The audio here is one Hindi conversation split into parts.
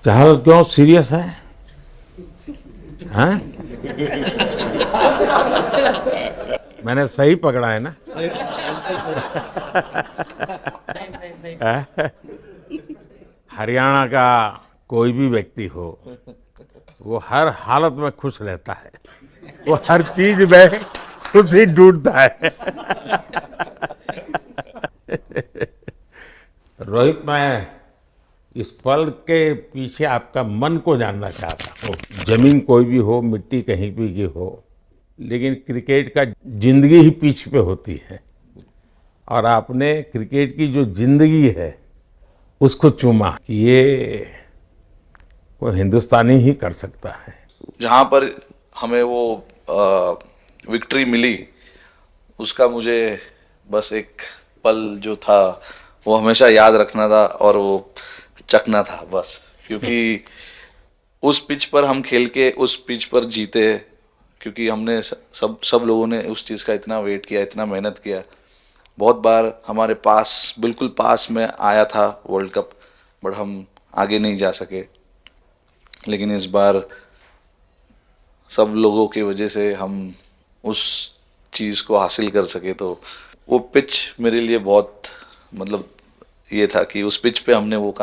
चहल क्यों सीरियस है? हैं? मैंने सही पकड़ा है ना? हरियाणा का कोई भी व्यक्ति हो, वो हर हालत में खुश रहता है, वो हर चीज में खुशी ढूंढता है। रोहित, मैं इस पल के पीछे आपका मन को जानना चाहता हूँ। जमीन कोई भी हो, मिट्टी कहीं भी की हो, लेकिन क्रिकेट का जिंदगी ही पिच पे होती है, और आपने क्रिकेट की जो जिंदगी है उसको चूमा कि ये कोई हिंदुस्तानी ही कर सकता है। जहाँ पर हमें वो विक्ट्री मिली, उसका मुझे बस एक पल जो था वो हमेशा याद रखना था और वो चखना था बस, क्योंकि उस पिच पर हम खेल के उस पिच पर जीते, क्योंकि हमने सब लोगों ने उस चीज़ का इतना वेट किया, इतना मेहनत किया। बहुत बार हमारे पास, बिल्कुल पास में आया था वर्ल्ड कप, बट हम आगे नहीं जा सके। लेकिन इस बार सब लोगों की वजह से हम उस चीज़ को हासिल कर सके। तो वो पिच मेरे लिए बहुत, मतलब ये था कि उस पिच पे हमने वो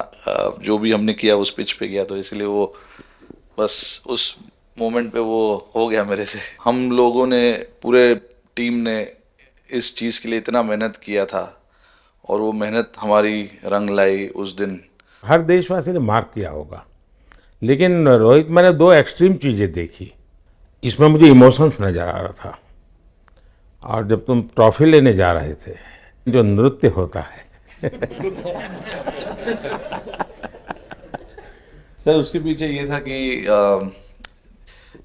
जो भी हमने किया उस पिच पे किया, तो इसलिए वो बस उस मोमेंट पे वो हो गया मेरे से। हम लोगों ने, पूरे टीम ने इस चीज़ के लिए इतना मेहनत किया था, और वो मेहनत हमारी रंग लाई उस दिन। हर देशवासी ने मार्क किया होगा, लेकिन रोहित, मैंने दो एक्सट्रीम चीजें देखी, इसमें मुझे इमोशंस नजर आ रहा था। और जब तुम ट्रॉफी लेने जा रहे थे, जो नृत्य होता है सर, उसके पीछे ये था कि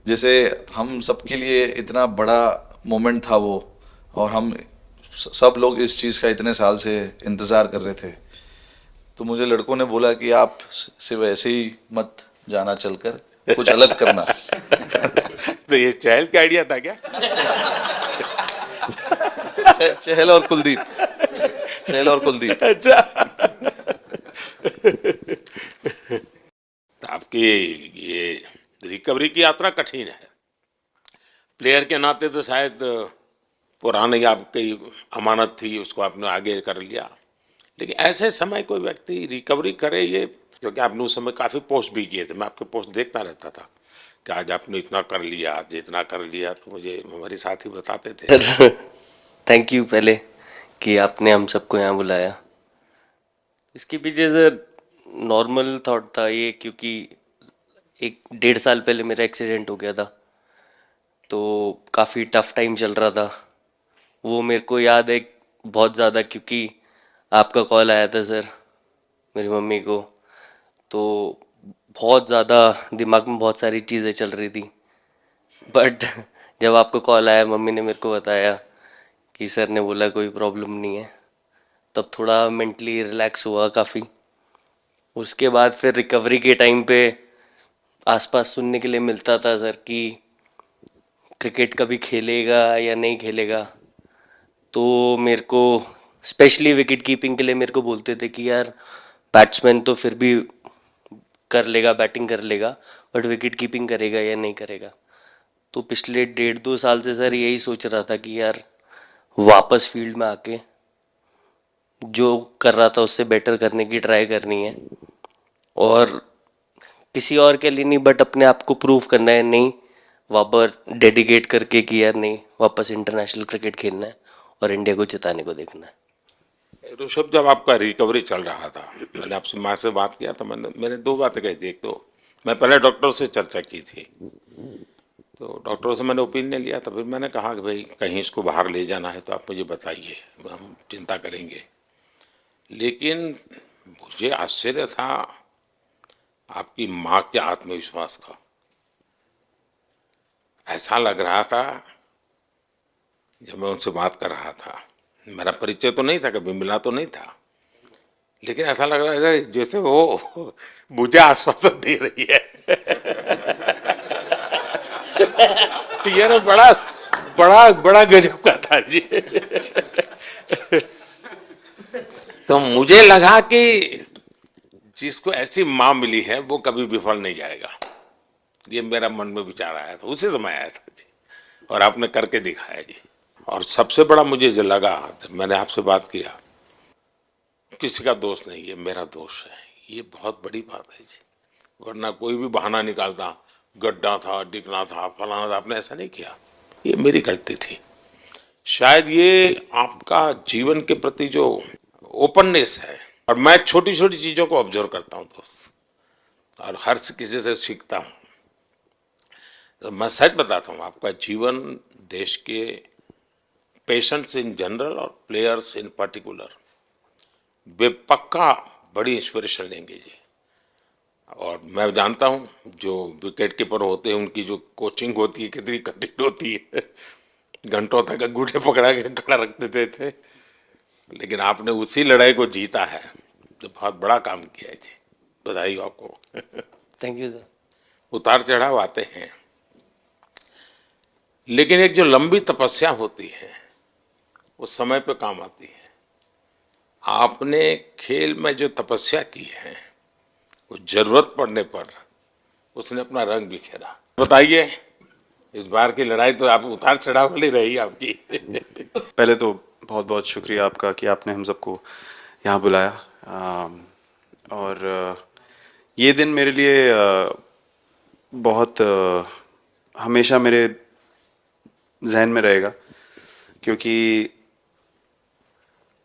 जैसे हम सबके लिए इतना बड़ा मोमेंट था वो, और हम सब लोग इस चीज़ का इतने साल से इंतज़ार कर रहे थे। तो मुझे लड़कों ने बोला कि आप सिर्फ ऐसे ही मत जाना, चलकर कुछ अलग करना। तो ये चहल का आइडिया था क्या? चहल और कुलदीप, चहल और कुलदीप। अच्छा। तो आपकी ये रिकवरी की यात्रा कठिन है। प्लेयर के नाते तो शायद पुरानी आपकी अमानत थी, उसको आपने आगे कर लिया, लेकिन ऐसे समय कोई व्यक्ति रिकवरी करे, ये क्योंकि आपने उस समय काफ़ी पोस्ट भी किए थे, मैं आपके पोस्ट देखता रहता था कि आज आपने इतना कर लिया, आज इतना कर लिया, तो मुझे हमारे साथी बताते थे। थैंक यू पहले कि आपने हम सबको यहाँ बुलाया। इसके पीछे सर नॉर्मल थॉट था ये, क्योंकि 1-1.5 साल पहले मेरा एक्सीडेंट हो गया था, तो काफ़ी टफ टाइम चल रहा था। वो मेरे को याद है बहुत ज़्यादा, क्योंकि आपका कॉल आया था सर मेरी मम्मी को, तो बहुत ज़्यादा दिमाग में बहुत सारी चीज़ें चल रही थी। बट जब आपका कॉल आया, मम्मी ने मेरे को बताया कि सर ने बोला कोई प्रॉब्लम नहीं है, तब थोड़ा मेंटली रिलैक्स हुआ काफ़ी। उसके बाद फिर रिकवरी के टाइम पे आसपास सुनने के लिए मिलता था सर कि क्रिकेट कभी खेलेगा या नहीं खेलेगा, तो मेरे को स्पेशली विकेट कीपिंग के लिए मेरे को बोलते थे कि यार बैट्समैन तो फिर भी कर लेगा, बैटिंग कर लेगा, बट विकेट कीपिंग करेगा या नहीं करेगा। तो पिछले 1.5-2 साल से सर यही सोच रहा था कि यार वापस फील्ड में आके जो कर रहा था उससे बेटर करने की ट्राई करनी है, और किसी और के लिए नहीं बट अपने आप को प्रूव करना है, नहीं वापस डेडिकेट करके कि यार नहीं, वापस इंटरनेशनल क्रिकेट खेलना है और इंडिया को जिताने को देखना है। ऋषभ, जब आपका रिकवरी चल रहा था, मैंने आपसे माँ से बात किया था, मैंने दो बातें कही थी। एक तो मैं पहले डॉक्टर से चर्चा की थी, तो डॉक्टरों से मैंने ओपिनियन लिया था, फिर मैंने कहा कि भाई कहीं इसको बाहर ले जाना है तो आप मुझे बताइए, हम चिंता करेंगे। लेकिन मुझे आश्चर्य था आपकी माँ के आत्मविश्वास का। ऐसा लग रहा था, जब मैं उनसे बात कर रहा था, मेरा परिचय तो नहीं था, कभी मिला तो नहीं था, लेकिन ऐसा लग रहा है जैसे वो मुझे आश्वासन दे रही है। ये ना बड़ा बड़ा बड़ा गजब का था जी। तो मुझे लगा कि जिसको ऐसी माँ मिली है वो कभी विफल नहीं जाएगा, ये मेरा मन में विचार आया था, उसी समय आया था जी, और आपने करके दिखाया जी। और सबसे बड़ा मुझे जो लगा जब मैंने आपसे बात किया, किसी का दोष नहीं, ये मेरा दोष है, ये बहुत बड़ी बात है जी। वरना कोई भी बहाना निकालता, गड्ढा था, डिगना था, फलाना था, आपने ऐसा नहीं किया, ये मेरी गलती थी। शायद ये आपका जीवन के प्रति जो ओपननेस है, और मैं छोटी छोटी चीजों को ऑब्जर्व करता हूँ दोस्त, और हर किसी से सीखता हूँ। तो मैं सच बताता हूँ, आपका जीवन देश के पेशेंट्स इन जनरल और प्लेयर्स इन पर्टिकुलर वे पक्का बड़ी इंस्पिरेशन लेंगे जी। और मैं जानता हूँ जो विकेट कीपर होते हैं उनकी जो कोचिंग होती है कितनी कठिन होती है, घंटों तक अंगूठे पकड़ा के खड़ा रख देते थे, लेकिन आपने उसी लड़ाई को जीता है, तो बहुत बड़ा काम किया है जी, बधाई हो आपको। Thank you sir. उतार चढ़ाव आते हैं, लेकिन एक जो लंबी तपस्या होती है वो समय पे काम आती है। आपने खेल में जो तपस्या की है वो जरूरत पड़ने पर उसने अपना रंग बिखेरा। बताइए, इस बार की लड़ाई तो आप उतार चढ़ाव वाली रही आपकी। पहले तो बहुत बहुत शुक्रिया आपका कि आपने हम सबको यहाँ बुलाया। और ये दिन मेरे लिए बहुत हमेशा मेरे जहन में रहेगा, क्योंकि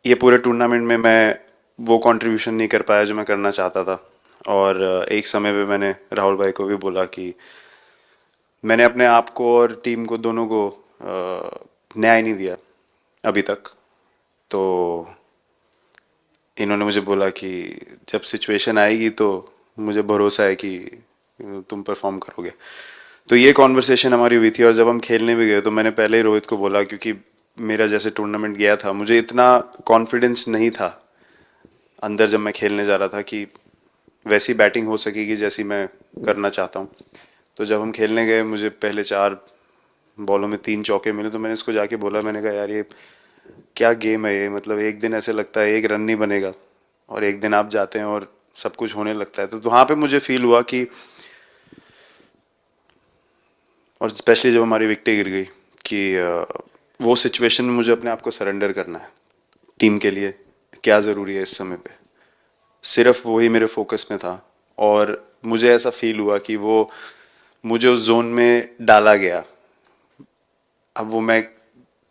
ये पूरे टूर्नामेंट में मैं वो कंट्रीब्यूशन नहीं कर पाया जो मैं करना चाहता था। और एक समय पे मैंने राहुल भाई को भी बोला कि मैंने अपने आप को और टीम को दोनों को न्याय नहीं दिया अभी तक। तो इन्होंने मुझे बोला कि जब सिचुएशन आएगी तो मुझे भरोसा है कि तुम परफॉर्म करोगे। तो ये कॉन्वर्सेशन हमारी हुई थी, और जब हम खेलने भी गए तो मैंने पहले ही रोहित को बोला, क्योंकि मेरा जैसे टूर्नामेंट गया था मुझे इतना कॉन्फिडेंस नहीं था अंदर जब मैं खेलने जा रहा था कि वैसी बैटिंग हो सकेगी जैसी मैं करना चाहता हूँ। तो जब हम खेलने गए मुझे पहले 4 बॉलों में 3 चौके मिले, तो मैंने इसको जाके बोला, मैंने कहा यार ये क्या गेम है ये, मतलब एक दिन ऐसे लगता है 1 रन नहीं बनेगा और एक दिन आप जाते हैं और सब कुछ होने लगता है। तो वहाँ पे मुझे फील हुआ कि, और स्पेशली जब हमारी विकेट गिर गई, कि वो सिचुएशन में मुझे अपने आप को सरेंडर करना है। टीम के लिए क्या ज़रूरी है इस समय पे, सिर्फ वही मेरे फोकस में था। और मुझे ऐसा फील हुआ कि वो मुझे उस जोन में डाला गया। अब वो मैं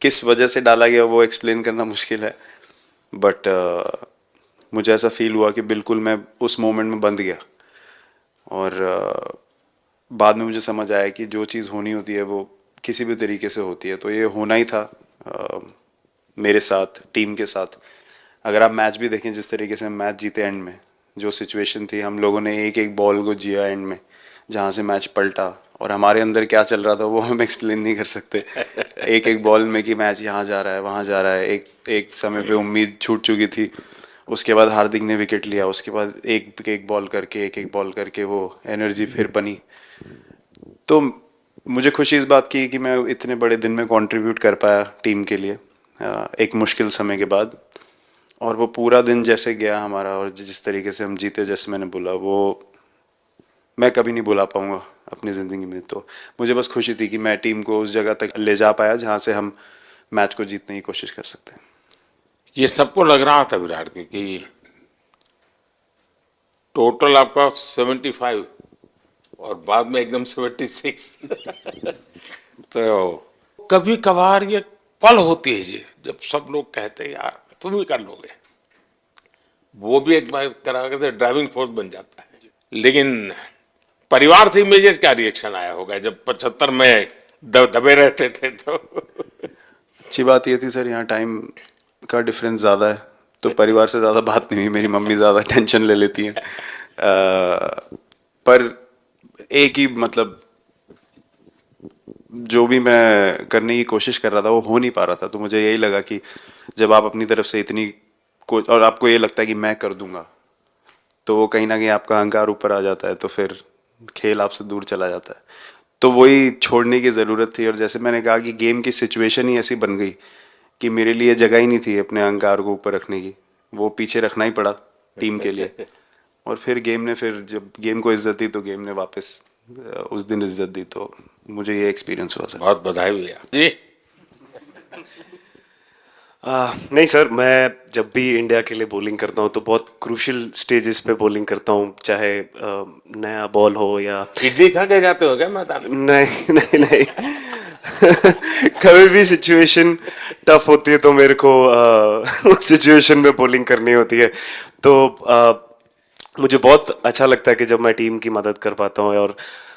किस वजह से डाला गया वो एक्सप्लेन करना मुश्किल है, बट मुझे ऐसा फील हुआ कि बिल्कुल मैं उस मोमेंट में बंध गया। और बाद में मुझे समझ आया कि जो चीज़ होनी होती है वो किसी भी तरीके से होती है। तो ये होना ही था मेरे साथ, टीम के साथ। अगर आप मैच भी देखें जिस तरीके से हम मैच जीते, एंड में जो सिचुएशन थी, हम लोगों ने एक एक बॉल को जिया एंड में, जहाँ से मैच पलटा, और हमारे अंदर क्या चल रहा था वो हम एक्सप्लेन नहीं कर सकते। एक एक बॉल में कि मैच यहाँ जा रहा है वहाँ जा रहा है। एक समय पे उम्मीद छूट चुकी थी, उसके बाद हार्दिक ने विकेट लिया, उसके बाद एक एक बॉल करके वो एनर्जी फिर बनी। तो मुझे खुशी इस बात की कि मैं इतने बड़े दिन में कंट्रीब्यूट कर पाया टीम के लिए एक मुश्किल समय के बाद। और वो पूरा दिन जैसे गया हमारा, और जिस तरीके से हम जीते, जैसे मैंने बोला, वो मैं कभी नहीं भुला पाऊंगा अपनी ज़िंदगी में। तो मुझे बस खुशी थी कि मैं टीम को उस जगह तक ले जा पाया जहाँ से हम मैच को जीतने की कोशिश कर सकते हैं। ये सबको लग रहा था विराट के कि टोटल आपका 75 और बाद में एकदम 76। तो कभी कभार ये पल होती है जी जब सब लोग कहते हैं यार तुम ही कर लोगे, वो भी एक बार करा करते ड्राइविंग फोर्स बन जाता है। लेकिन परिवार से इमीडिएट क्या रिएक्शन आया होगा जब 75 में दबे रहते थे? तो अच्छी बात ये थी सर, यहाँ टाइम का डिफरेंस ज़्यादा है, तो परिवार से ज़्यादा बात नहीं हुई। मेरी मम्मी ज़्यादा टेंशन ले लेती हैं। पर एक ही, मतलब जो भी मैं करने की कोशिश कर रहा था वो हो नहीं पा रहा था। तो मुझे यही लगा कि जब आप अपनी तरफ से इतनी और आपको ये लगता है कि मैं कर दूंगा, तो वो कहीं ना कहीं आपका अहंकार ऊपर आ जाता है, तो फिर खेल आपसे दूर चला जाता है। तो वही छोड़ने की ज़रूरत थी। और जैसे मैंने कहा कि गेम की सिचुएशन ही ऐसी बन गई कि मेरे लिए जगह ही नहीं थी अपने अहंकार को ऊपर रखने की, वो पीछे रखना ही पड़ा टीम के लिए। और फिर गेम ने, फिर जब गेम को इज्जत दी तो गेम ने वापस उस दिन इज्जत दी, तो मुझे ये एक्सपीरियंस हुआ सर। बहुत बधाई भैया जी। नहीं सर, मैं जब भी इंडिया के लिए बॉलिंग करता हूँ तो बहुत क्रूशियल स्टेजेस पे बॉलिंग करता हूँ, चाहे नया बॉल हो या इडली खा के जाते हो क्या मैदान में? नहीं नहीं नहीं कभी भी सिचुएशन टफ होती है तो मेरे को उस सिचुएशन में बॉलिंग करनी होती है, तो मुझे बहुत अच्छा लगता है कि जब मैं टीम की मदद कर पाता हूँ और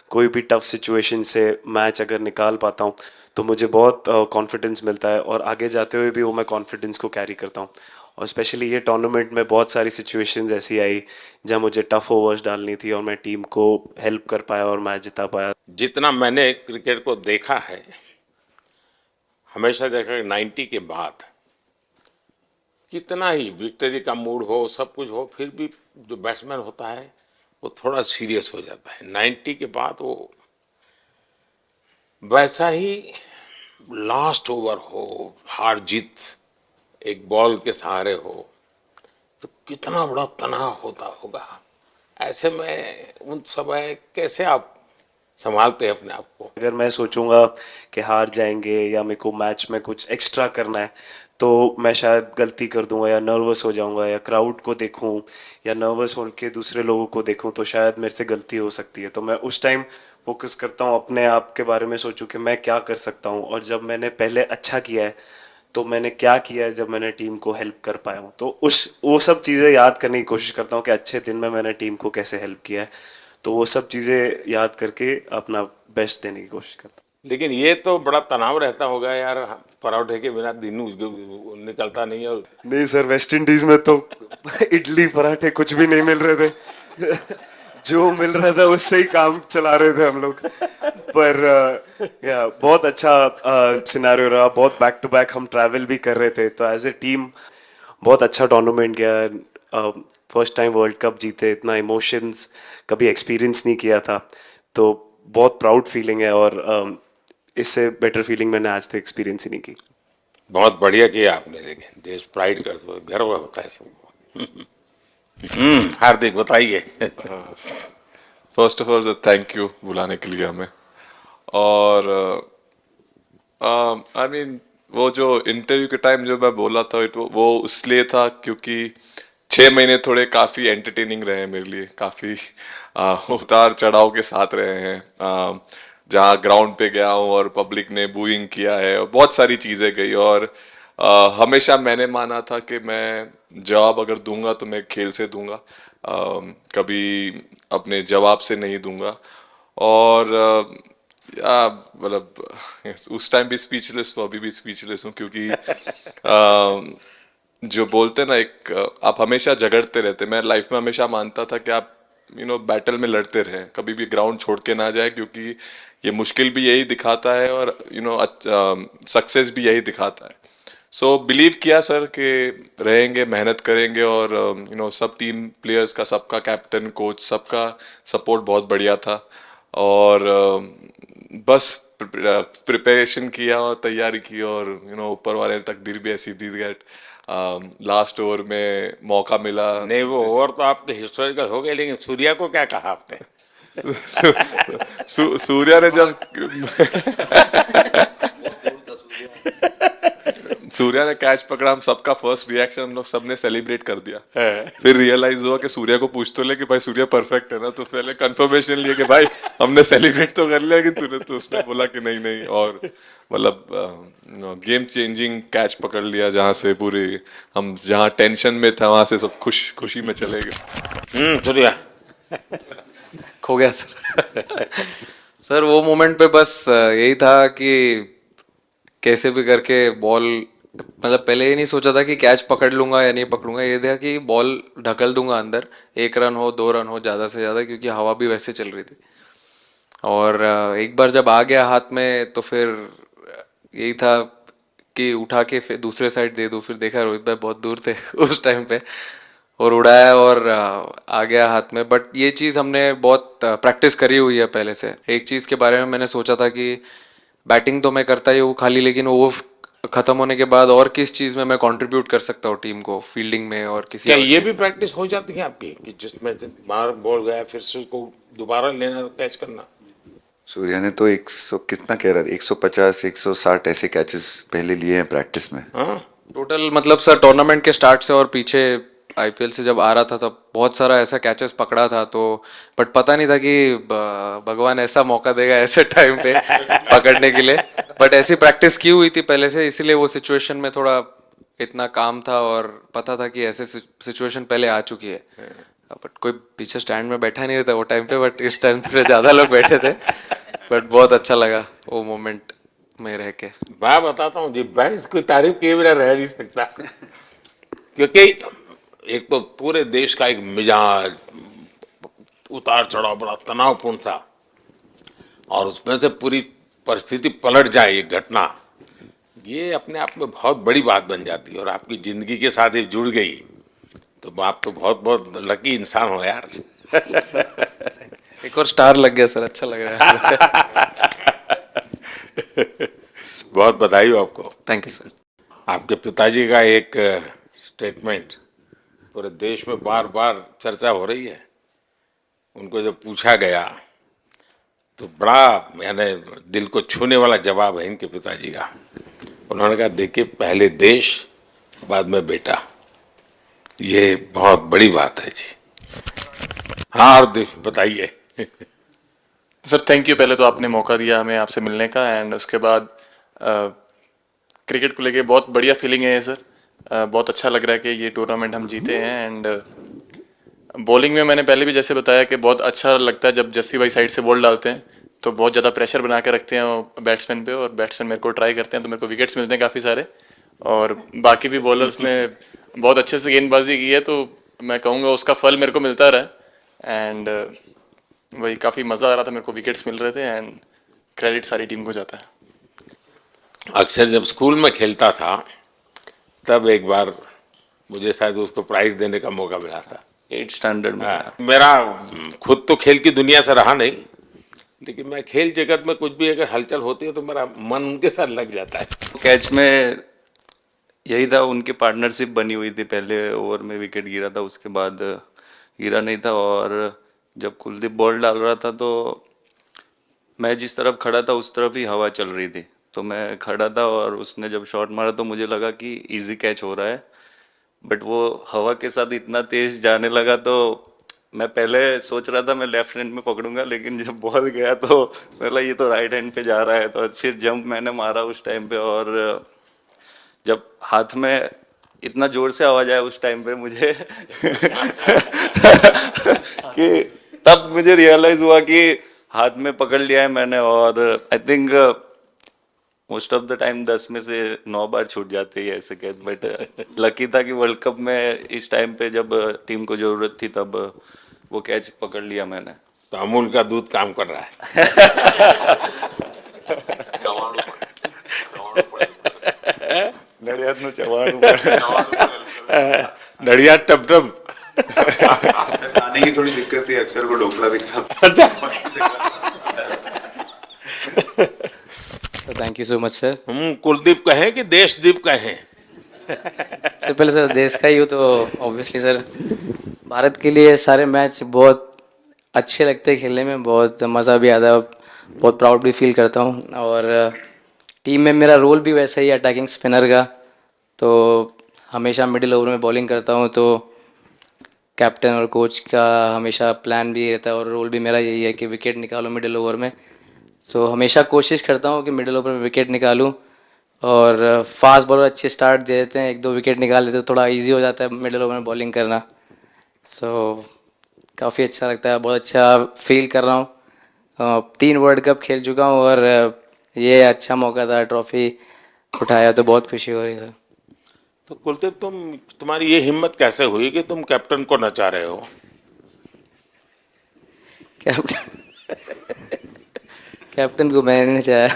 कोई भी टफ सिचुएशन से मैच अगर निकाल पाता हूँ तो मुझे बहुत कॉन्फिडेंस मिलता है, और आगे जाते हुए भी वो मैं कॉन्फिडेंस को कैरी करता हूँ। और स्पेशली ये टूर्नामेंट में बहुत सारी सिचुएशंस ऐसी आई जहाँ मुझे टफ ओवर्स डालनी थी और मैं टीम को हेल्प कर पाया और मैच जिता पाया। जितना मैंने क्रिकेट को देखा है, हमेशा देखा कि 90 के बाद कितना ही विक्ट्री का मूड हो, सब कुछ हो, फिर भी जो बैट्समैन होता है वो थोड़ा सीरियस हो जाता है। 90 के बाद वो वैसा ही लास्ट ओवर हो, हार जीत एक बॉल के सहारे हो, तो कितना बड़ा तनाव होता होगा। ऐसे में उन समय कैसे आप संभालते हैं अपने आप को? अगर मैं सोचूंगा कि हार जाएंगे या मेरे को मैच में कुछ एक्स्ट्रा करना है तो मैं शायद गलती कर दूंगा या नर्वस हो जाऊंगा, या क्राउड को देखूं या नर्वस होकर दूसरे लोगों को देखूं तो शायद मेरे से गलती हो सकती है। तो मैं उस टाइम फोकस करता हूं, अपने आप के बारे में सोचूं कि मैं क्या कर सकता हूं, और जब मैंने पहले अच्छा किया है तो मैंने क्या किया है जब मैंने टीम को हेल्प कर पाया हूँ, तो वो सब चीज़ें याद करने की कोशिश करता हूँ कि अच्छे दिन में मैंने टीम को कैसे हेल्प किया है, तो वो सब चीज़ें याद करके अपना बेस्ट देने की कोशिश करता हूँ। लेकिन ये तो बड़ा तनाव रहता होगा यार, पराठे के बिना दिन निकलता नहीं। और नहीं सर, वेस्ट इंडीज में तो इडली पराठे कुछ भी नहीं मिल रहे थे जो मिल रहा था उससे ही काम चला रहे थे हम लोग। पर या बहुत अच्छा सिनेरियो रहा, बहुत बैक टू बैक हम ट्रैवल भी कर रहे थे, तो एज ए टीम बहुत अच्छा टूर्नामेंट गया। फर्स्ट टाइम वर्ल्ड कप जीते, इतना इमोशंस कभी एक्सपीरियंस नहीं किया था, तो बहुत प्राउड फीलिंग है, और इससे बेटर फीलिंग मैंने आज तक एक्सपीरियंस ही नहीं की। बहुत बढ़िया किया आपने, लेकिन देश प्राइड करते हो, गर्व होता है सबको। हार्दिक बताइए। First of all thank you बुलाने के लिए हमें। और आई मीन वो जो इंटरव्यू के टाइम जो मैं बोला था वो इसलिए था क्योंकि 6 महीने थोड़े काफ़ी एंटरटेनिंग रहे हैं मेरे लिए, काफ़ी उतार चढ़ाव के साथ रहे हैं। जहाँ ग्राउंड पे गया हूँ और पब्लिक ने बूइंग किया है और बहुत सारी चीज़ें गई, और हमेशा मैंने माना था कि मैं जवाब अगर दूंगा तो मैं खेल से दूंगा, कभी अपने जवाब से नहीं दूंगा। और मतलब उस टाइम भी स्पीचलेस हूँ, अभी भी स्पीचलेस हूँ, क्योंकि जो बोलते ना आप हमेशा झगड़ते रहते। मैं लाइफ में हमेशा मानता था कि आप बैटल में लड़ते रहें, कभी भी ग्राउंड छोड़ के ना जाए, क्योंकि ये मुश्किल भी यही दिखाता है और सक्सेस भी यही दिखाता है। सो बिलीव किया सर कि रहेंगे, मेहनत करेंगे, और सब टीम प्लेयर्स का, सबका कैप्टन कोच सबका सपोर्ट बहुत बढ़िया था, और बस प्रिपरेशन किया और तैयारी की, और ऊपर वाले ने तकदीर भी ऐसी दी दैट लास्ट ओवर में मौका मिला। नहीं, वो ओवर तो आपके हिस्टोरिकल हो गए, लेकिन सूर्या को क्या कहा आपने? सूर्या ने जब सूर्या ने कैच पकड़ा, हम सबका फर्स्ट रिएक्शन हम लोग सबने सेलिब्रेट कर दिया। फिर रियलाइज हुआ कि सूर्या को पूछ तो ले कि भाई सूर्या परफेक्ट है ना, तो पहले कंफर्मेशन लिए कि भाई हमने सेलिब्रेट तो कर लिया, कि तूने तो उसने बोला कि नहीं नहीं, और मतलब गेम चेंजिंग कैच पकड़ लिया, जहाँ से पूरे हम जहाँ टेंशन में था वहां से सब खुशी में चले गए। सूर्या खो गया सर। सर वो मोमेंट पे बस यही था कि कैसे भी करके बॉल, मतलब पहले ये नहीं सोचा था कि कैच पकड़ लूंगा या नहीं पकड़ूंगा, ये था कि बॉल ढकल दूंगा अंदर, 1 रन हो 2 रन हो ज़्यादा से ज़्यादा, क्योंकि हवा भी वैसे चल रही थी। और एक बार जब आ गया हाथ में तो फिर यही था कि उठा के फिर दूसरे साइड दे दूँ। फिर देखा रोहित भाई बहुत दूर थे उस टाइम पे, और उड़ाया और आ गया हाथ में। बट ये चीज़ हमने बहुत प्रैक्टिस करी हुई है पहले से। एक चीज़ के बारे में मैंने सोचा था कि बैटिंग तो मैं करता ही हूँ खाली, लेकिन वो खत्म होने के बाद और किस चीज़ में मैं कंट्रीब्यूट कर सकता हूँ टीम को, फील्डिंग में और किसी क्या और ये चीज़ भी में? प्रैक्टिस हो जाती है आपकी कि जिसमें बाहर बॉल गया फिर से उसको दोबारा लेना कैच करना? सूर्या ने तो 100 कितना कह रहा था, 150 160 ऐसे कैचेस पहले लिए हैं प्रैक्टिस में। हाँ, टोटल मतलब सर टूर्नामेंट के स्टार्ट से और पीछे आईपीएल से जब आ रहा था तब बहुत सारा ऐसा कैचेस पकड़ा था, तो बट पता नहीं था कि भगवान ऐसा मौका देगा ऐसे टाइम पे पकड़ने के लिए। बट ऐसी प्रैक्टिस की हुई थी पहले से, इसीलिए वो सिचुएशन में थोड़ा इतना काम था और पता था कि ऐसे सिचुएशन पहले आ चुकी है। बट कोई पीछे स्टैंड में बैठा नहीं रहता वो टाइम पे, बट इस टाइम पे ज़्यादा लोग बैठे थे। बट बहुत अच्छा लगा वो मोमेंट में रह के। मैं बताता हूँ जी, मैं इसकी तारीफ किए बिना रह नहीं सकता क्योंकि एक तो पूरे देश का एक मिजाज उतार चढ़ाव बड़ा तनावपूर्ण था और उसमें से पूरी परिस्थिति पलट जाए एक घटना, ये अपने आप में बहुत बड़ी बात बन जाती है और आपकी जिंदगी के साथ ये जुड़ गई तो आप तो बहुत बहुत लकी इंसान हो यार। एक और स्टार लग गया सर, अच्छा लग रहा है। बहुत बधाई हो आपको। Thank you sir. आपके पिताजी का एक स्टेटमेंट पूरे देश में बार बार चर्चा हो रही है। उनको जब पूछा गया तो बड़ा यानी दिल को छूने वाला जवाब है इनके पिताजी का। उन्होंने कहा देखिए पहले देश बाद में बेटा, ये बहुत बड़ी बात है जी। हाँ और बताइए। सर थैंक यू, पहले तो आपने मौका दिया हमें आपसे मिलने का, एंड उसके बाद क्रिकेट को लेके बहुत बढ़िया फीलिंग है सर। बहुत अच्छा लग रहा है कि ये टूर्नामेंट हम जीते हैं। एंड बॉलिंग में मैंने पहले भी जैसे बताया कि बहुत अच्छा लगता है जब जस्सी भाई साइड से बॉल डालते हैं तो बहुत ज़्यादा प्रेशर बना के रखते हैं वो बैट्समैन पे, और बैट्समैन मेरे को ट्राई करते हैं तो मेरे को विकेट्स मिलते हैं काफ़ी सारे। और बाकी भी बॉलर्स ने बहुत अच्छे से गेंदबाजी की है तो मैं कहूँगा उसका फल मेरे को मिलता रहा। एंड वही काफ़ी मज़ा आ रहा था, मेरे को विकेट्स मिल रहे थे एंड क्रेडिट सारी टीम को जाता है। अक्सर जब स्कूल में खेलता था तब एक बार मुझे शायद उसको प्राइज देने का मौका मिला था 8th स्टैंडर्ड में। मेरा खुद तो खेल की दुनिया से रहा नहीं, लेकिन मैं खेल जगत में कुछ भी अगर हलचल होती है तो मेरा मन उनके साथ लग जाता है। कैच में यही था, उनकी पार्टनरशिप बनी हुई थी। पहले ओवर में विकेट गिरा था, उसके बाद गिरा नहीं था। और जब कुलदीप बॉल डाल रहा था तो मैं जिस तरफ खड़ा था उस तरफ ही हवा चल रही थी, तो मैं खड़ा था और उसने जब शॉट मारा तो मुझे लगा कि इजी कैच हो रहा है, बट वो हवा के साथ इतना तेज जाने लगा तो मैं पहले सोच रहा था मैं लेफ्ट हैंड में पकड़ूंगा, लेकिन जब बॉल गया तो मैं ये तो राइट हैंड पे जा रहा है। तो फिर जंप मैंने मारा उस टाइम पे, और जब हाथ में इतना जोर से आवाज आया उस टाइम पे मुझे कि तब मुझे रियलाइज हुआ कि हाथ में पकड़ लिया है मैंने। और I think most of the time 10 में से 9 बार छूट जाते हैं ऐसे कैच, बट लकी था कि वर्ल्ड कप में इस टाइम पे जब टीम को जरूरत थी तब वो कैच पकड़ लिया मैंने। तो अमूल का दूध काम कर रहा है। नड़ियाद नु चवाणु नड़िया टप टप। खाने की थोड़ी दिक्कत थी, अक्सर को ढोकला भी खाता। अच्छा, thank you so much sir. हम कुलदीप कहें कि देशदीप कहें? सबसे पहले सर देश का ही हो तो ऑब्वियसली सर भारत के लिए सारे मैच बहुत अच्छे लगते हैं खेलने में, बहुत मज़ा भी आता है, बहुत प्राउड भी फील करता हूँ। और टीम में मेरा रोल भी वैसा ही अटैकिंग स्पिनर का, तो हमेशा मिडिल ओवर में बॉलिंग करता हूँ, तो कैप्टन और कोच का हमेशा प्लान भी रहता है और रोल भी मेरा यही है कि विकेट निकालो मिडिल ओवर में। सो हमेशा कोशिश करता हूँ कि मिडिल ओवर में विकेट निकालूँ, और फास्ट बॉलर अच्छे स्टार्ट दे देते हैं, 1-2 विकेट निकाल देते तो थोड़ा इजी हो जाता है मिडिल ओवर में बॉलिंग करना। सो काफ़ी अच्छा लगता है, बहुत अच्छा फील कर रहा हूँ। 3 वर्ल्ड कप खेल चुका हूँ और ये अच्छा मौका था, ट्रॉफी उठाया तो बहुत खुशी हो रही है। तो कुलदीप तुम्हारी ये हिम्मत कैसे हुई कि तुम कैप्टन को नचा रहे हो? कैप्टन को मैंने नचाया।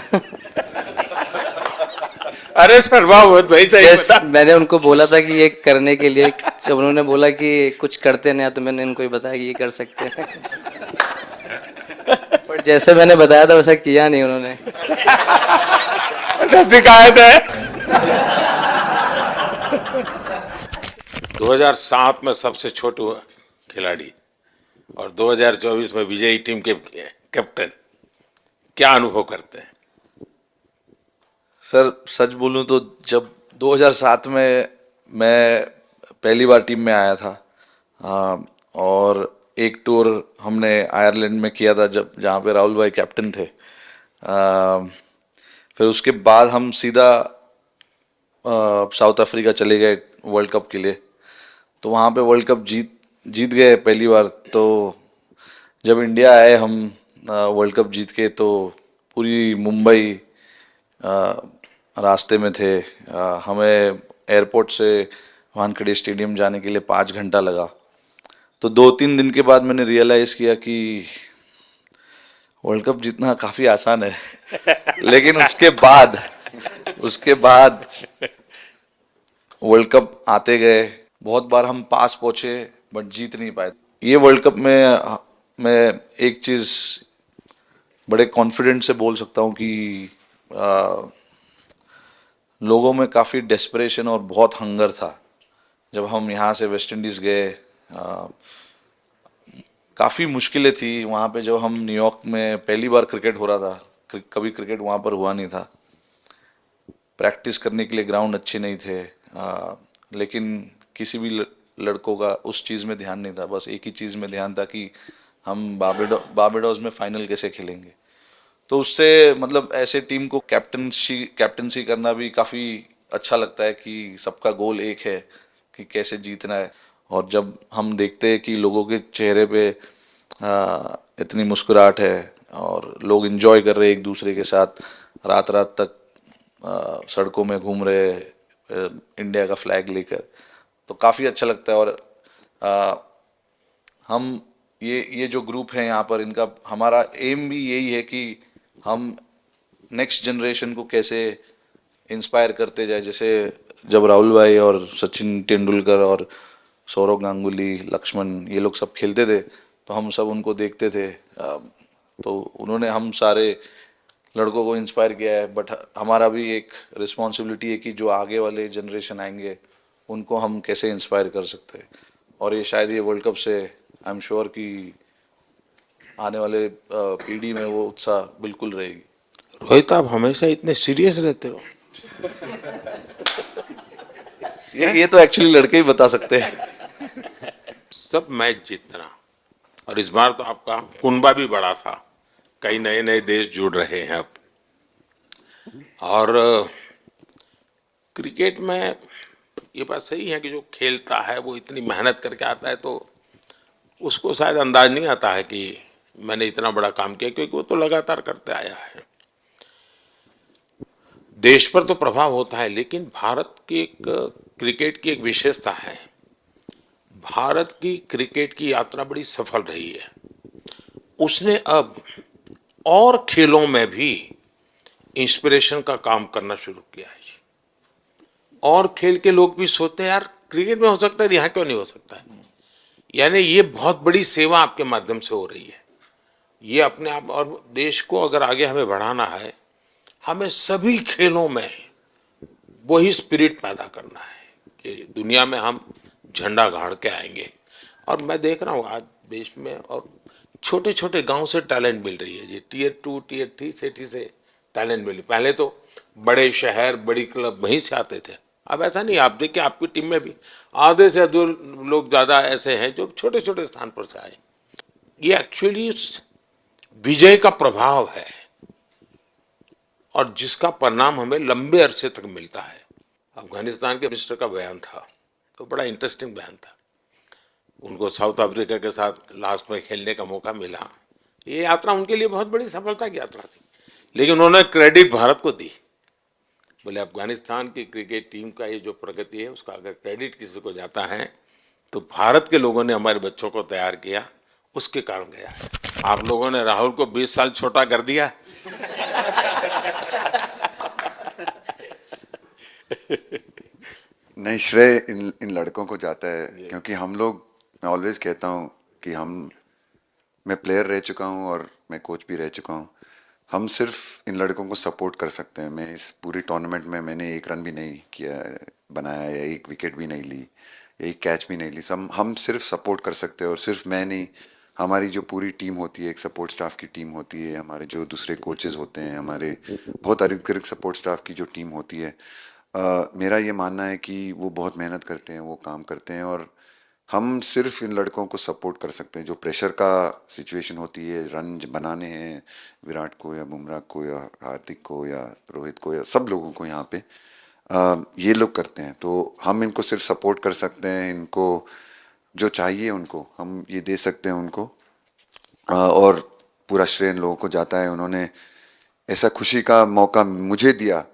अरे सर वाह, भाई सही। मैंने उनको बोला था कि ये करने के लिए, जब उन्होंने बोला कि कुछ करते नहीं तो मैंने इनको ही बताया कि ये कर सकते हैं। पर जैसे मैंने बताया था वैसा किया नहीं उन्होंने। शिकायत है। 2007 में सबसे छोटे खिलाड़ी और 2024 में विजयी टीम के कैप्टन, क्या अनुभव करते हैं? सर सच बोलूं तो जब 2007 में मैं पहली बार टीम में आया था, और एक टूर हमने आयरलैंड में किया था जब जहाँ पे राहुल भाई कैप्टन थे। फिर उसके बाद हम सीधा साउथ अफ्रीका चले गए वर्ल्ड कप के लिए। तो वहाँ पे वर्ल्ड कप जीत गए पहली बार। तो जब इंडिया आए हम वर्ल्ड कप जीत के, तो पूरी मुंबई रास्ते में थे। हमें एयरपोर्ट से वानखेड़े स्टेडियम जाने के लिए 5 घंटा लगा। तो 2-3 दिन के बाद मैंने रियलाइज़ किया कि वर्ल्ड कप जीतना काफ़ी आसान है। लेकिन उसके बाद वर्ल्ड कप आते गए, बहुत बार हम पास पहुंचे बट जीत नहीं पाए। ये वर्ल्ड कप में मैं एक चीज़ बड़े कॉन्फिडेंट से बोल सकता हूँ कि लोगों में काफ़ी डेस्परेशन और बहुत हंगर था। जब हम यहाँ से वेस्ट इंडीज़ गए, काफ़ी मुश्किलें थी वहाँ पे। जब हम न्यूयॉर्क में पहली बार क्रिकेट हो रहा था, कभी क्रिकेट वहाँ पर हुआ नहीं था। प्रैक्टिस करने के लिए ग्राउंड अच्छे नहीं थे, लेकिन किसी भी लड़कों का उस चीज़ में ध्यान नहीं था। बस एक ही चीज़ में ध्यान था कि हम बारबाडोस में फाइनल कैसे खेलेंगे। तो उससे मतलब ऐसे टीम को कैप्टनसी करना भी काफ़ी अच्छा लगता है कि सबका गोल एक है कि कैसे जीतना है। और जब हम देखते हैं कि लोगों के चेहरे पे इतनी मुस्कुराहट है और लोग एंजॉय कर रहे हैं एक दूसरे के साथ, रात रात तक सड़कों में घूम रहे इंडिया का फ्लैग लेकर, तो काफ़ी अच्छा लगता है। और हम ये जो ग्रुप है यहाँ पर, इनका हमारा एम भी यही है कि हम नेक्स्ट जनरेशन को कैसे इंस्पायर करते जाए। जैसे जब राहुल भाई और सचिन तेंदुलकर और सौरव गांगुली, लक्ष्मण, ये लोग सब खेलते थे तो हम सब उनको देखते थे। तो उन्होंने हम सारे लड़कों को इंस्पायर किया है। बट हमारा भी एक रिस्पॉन्सिबिलिटी है कि जो आगे वाले जनरेशन आएंगे उनको हम कैसे इंस्पायर कर सकते हैं। और ये शायद ये वर्ल्ड कप से आई एम श्योर कि आने वाले पीढ़ी में वो उत्साह बिल्कुल रहेगी। रोहित, आप हमेशा इतने सीरियस रहते हो। ये तो एक्चुअली लड़के ही बता सकते हैं। सब मैच जीतना, और इस बार तो आपका कुनबा भी बड़ा था, कई नए नए देश जुड़ रहे हैं अब। और क्रिकेट में ये बात सही है कि जो खेलता है वो इतनी मेहनत करके आता है, तो उसको शायद अंदाज नहीं आता है कि मैंने इतना बड़ा काम किया, क्योंकि वो तो लगातार करते आया है। देश पर तो प्रभाव होता है, लेकिन भारत की एक क्रिकेट की एक विशेषता है, भारत की क्रिकेट की यात्रा बड़ी सफल रही है। उसने अब और खेलों में भी इंस्पिरेशन का काम करना शुरू किया है। और खेल के लोग भी सोचते हैं, यार क्रिकेट में हो सकता है, यहाँ क्यों नहीं हो सकता है। यानी ये बहुत बड़ी सेवा आपके माध्यम से हो रही है। ये अपने आप, और देश को अगर आगे हमें बढ़ाना है, हमें सभी खेलों में वही स्पिरिट पैदा करना है कि दुनिया में हम झंडा गाड़ के आएंगे। और मैं देख रहा हूँ आज देश में और छोटे छोटे गांव से टैलेंट मिल रही है जी। टियर 2 टियर 3 सिटी से टैलेंट मिली। पहले तो बड़े शहर, बड़ी क्लब वहीं से आते थे, अब ऐसा नहीं। आप देखिए आपकी टीम में भी आधे से अधिक लोग ज़्यादा ऐसे हैं जो छोटे छोटे स्थान पर से आए। ये एक्चुअली विजय का प्रभाव है और जिसका परिणाम हमें लंबे अरसे तक मिलता है। अफगानिस्तान के मिनिस्टर का बयान था, तो बड़ा इंटरेस्टिंग बयान था। उनको साउथ अफ्रीका के साथ लास्ट में खेलने का मौका मिला। ये यात्रा उनके लिए बहुत बड़ी सफलता की यात्रा थी, लेकिन उन्होंने क्रेडिट भारत को दी। बोले अफगानिस्तान की क्रिकेट टीम का ये जो प्रगति है, उसका अगर क्रेडिट किसी को जाता है तो भारत के लोगों ने हमारे बच्चों को तैयार किया, उसके कारण गया है। आप लोगों ने राहुल को 20 साल छोटा कर दिया। नहीं, श्रेय इन लड़कों को जाता है, क्योंकि हम लोग, मैं ऑलवेज कहता हूँ कि मैं प्लेयर रह चुका हूँ और मैं कोच भी रह चुका हूँ। हम सिर्फ इन लड़कों को सपोर्ट कर सकते हैं। मैं इस पूरी टूर्नामेंट में मैंने एक रन भी नहीं किया बनाया या एक विकेट भी नहीं ली या एक कैच भी नहीं ली। हम सिर्फ सपोर्ट कर सकते हैं, और सिर्फ मैं नहीं, हमारी जो पूरी टीम होती है, एक सपोर्ट स्टाफ की टीम होती है, हमारे जो दूसरे कोचेस होते हैं, हमारे बहुत अधिक सपोर्ट स्टाफ की जो टीम होती है, मेरा ये मानना है कि वो बहुत मेहनत करते हैं, वो काम करते हैं, और हम सिर्फ इन लड़कों को सपोर्ट कर सकते हैं। जो प्रेशर का सिचुएशन होती है, रन बनाने हैं विराट को या बुमराह को या हार्दिक को या रोहित को या सब लोगों को यहाँ पे, ये लोग करते हैं। तो हम इनको सिर्फ सपोर्ट कर सकते हैं, इनको जो चाहिए उनको हम ये दे सकते हैं उनको, और पूरा श्रेय इन लोगों को जाता है। उन्होंने ऐसा खुशी का मौका मुझे दिया,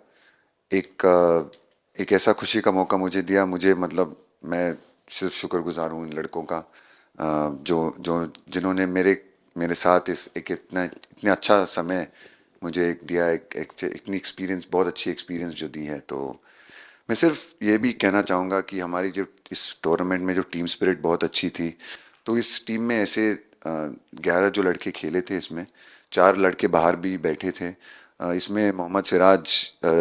एक ऐसा खुशी का मौका मुझे दिया, मुझे मतलब मैं सिर्फ शुक्रगुजार हूँ इन लड़कों का, जिन्होंने मेरे साथ इतने अच्छा समय मुझे दिया, इतनी एक्सपीरियंस, बहुत अच्छी एक्सपीरियंस जो दी है। तो मैं सिर्फ ये भी कहना चाहूँगा कि हमारी जो इस टूर्नामेंट में जो टीम स्पिरिट बहुत अच्छी थी। तो इस टीम में ऐसे 11 जो लड़के खेले थे, इसमें 4 लड़के बाहर भी बैठे थे। इसमें मोहम्मद सिराज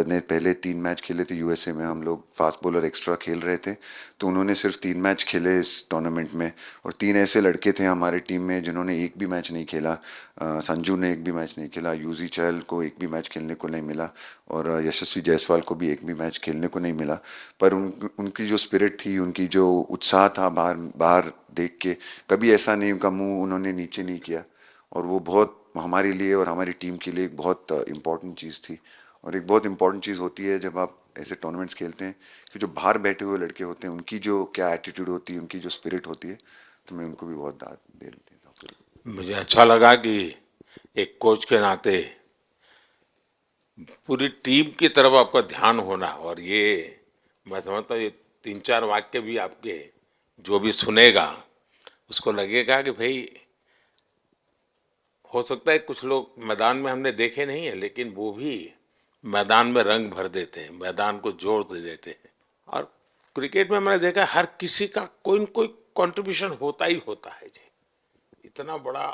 ने पहले 3 मैच खेले थे यूएसए में, हम लोग फास्ट बॉलर एक्स्ट्रा खेल रहे थे, तो उन्होंने सिर्फ 3 मैच खेले इस टूर्नामेंट में। और 3 ऐसे लड़के थे हमारे टीम में जिन्होंने एक भी मैच नहीं खेला। संजू ने एक भी मैच नहीं खेला, यूजी चहल को एक भी मैच खेलने को नहीं मिला, और यशस्वी जायसवाल को भी एक भी मैच खेलने को नहीं मिला। पर उनकी जो स्पिरिट थी, उनकी जो उत्साह था बाहर देख के, कभी ऐसा नहीं उनका मुँह उन्होंने नीचे नहीं किया, और वो बहुत हमारे लिए और हमारी टीम के लिए एक बहुत इम्पॉर्टेंट चीज़ थी। और एक बहुत इम्पॉर्टेंट चीज़ होती है जब आप ऐसे टूर्नामेंट्स खेलते हैं कि जो बाहर बैठे हुए लड़के होते हैं, उनकी जो क्या एटीट्यूड होती है, उनकी जो स्पिरिट होती है, तो मैं उनको भी बहुत दाद दे देता हूँ। मुझे अच्छा लगा कि एक कोच के नाते पूरी टीम की तरफ आपका ध्यान होना, और ये मैं समझता हूँ ये 3-4 वाक्य भी आपके जो भी सुनेगा उसको लगेगा कि भाई हो सकता है कुछ लोग मैदान में हमने देखे नहीं है, लेकिन वो भी मैदान में रंग भर देते हैं, मैदान को जोड़ दे देते हैं। और क्रिकेट में मैंने देखा हर किसी का कोई न कोई कंट्रीब्यूशन होता ही होता है जी। इतना बड़ा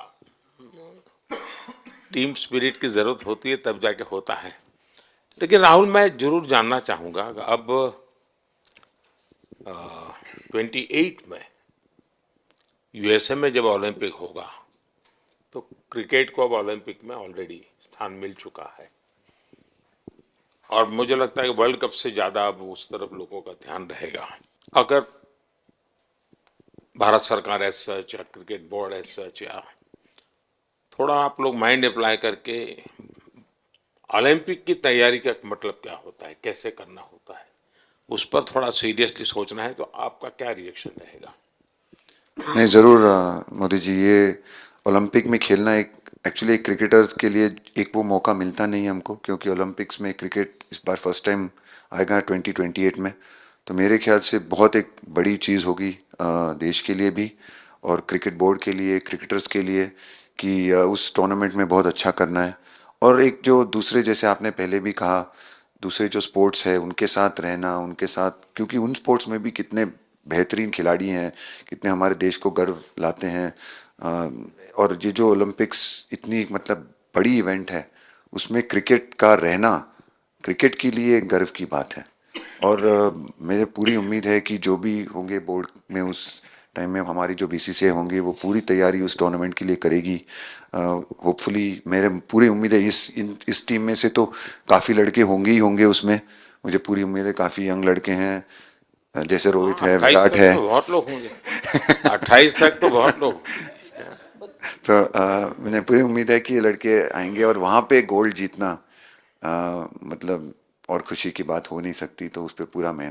टीम स्पिरिट की ज़रूरत होती है तब जाके होता है। लेकिन राहुल, मैं जरूर जानना चाहूँगा, अब 28 में यूएसए में जब ओलंपिक होगा, तो क्रिकेट को अब ओलंपिक में ऑलरेडी स्थान मिल चुका है, और मुझे लगता है कि वर्ल्ड कप से ज़्यादा अब उस तरफ लोगों का ध्यान रहेगा। अगर भारत सरकार एज सच या क्रिकेट बोर्ड एज सच, या थोड़ा आप लोग माइंड अप्लाई करके ओलंपिक की तैयारी का मतलब क्या होता है, कैसे करना होता है, उस पर थोड़ा सीरियसली सोचना है, तो आपका क्या रिएक्शन रहेगा? नहीं, ज़रूर मोदी जी, ये ओलंपिक में खेलना एक्चुअली एक क्रिकेटर्स के लिए एक वो मौका मिलता नहीं है हमको, क्योंकि ओलंपिक्स में क्रिकेट इस बार फर्स्ट टाइम आएगा 2028 में। तो मेरे ख्याल से बहुत एक बड़ी चीज़ होगी देश के लिए भी और क्रिकेट बोर्ड के लिए, क्रिकेटर्स के लिए, कि उस टूर्नामेंट में बहुत अच्छा करना है। और एक जो दूसरे, जैसे आपने पहले भी कहा, दूसरे जो स्पोर्ट्स है उनके साथ रहना, उनके साथ, क्योंकि उन स्पोर्ट्स में भी कितने बेहतरीन खिलाड़ी हैं, कितने हमारे देश को गर्व लाते हैं। और ये जो ओलंपिक्स इतनी मतलब बड़ी इवेंट है, उसमें क्रिकेट का रहना क्रिकेट के लिए गर्व की बात है। और मुझे पूरी उम्मीद है कि जो भी होंगे बोर्ड में उस टाइम में, हमारी जो बीसीसीआई होंगी वो पूरी तैयारी उस टूर्नामेंट के लिए करेगी। होपफुली मेरे पूरी उम्मीद है इस टीम में से तो काफ़ी लड़के होंगे ही होंगे उसमें, मुझे पूरी उम्मीद है। काफ़ी यंग लड़के हैं, जैसे रोहित है, विराट है, तो बहुत लोग होंगे 28 तक तो बहुत लोग। तो मुझे पूरी उम्मीद है कि ये लड़के आएंगे और वहाँ पे गोल्ड जीतना मतलब और खुशी की बात हो नहीं सकती। तो उस पर पूरा मेहनत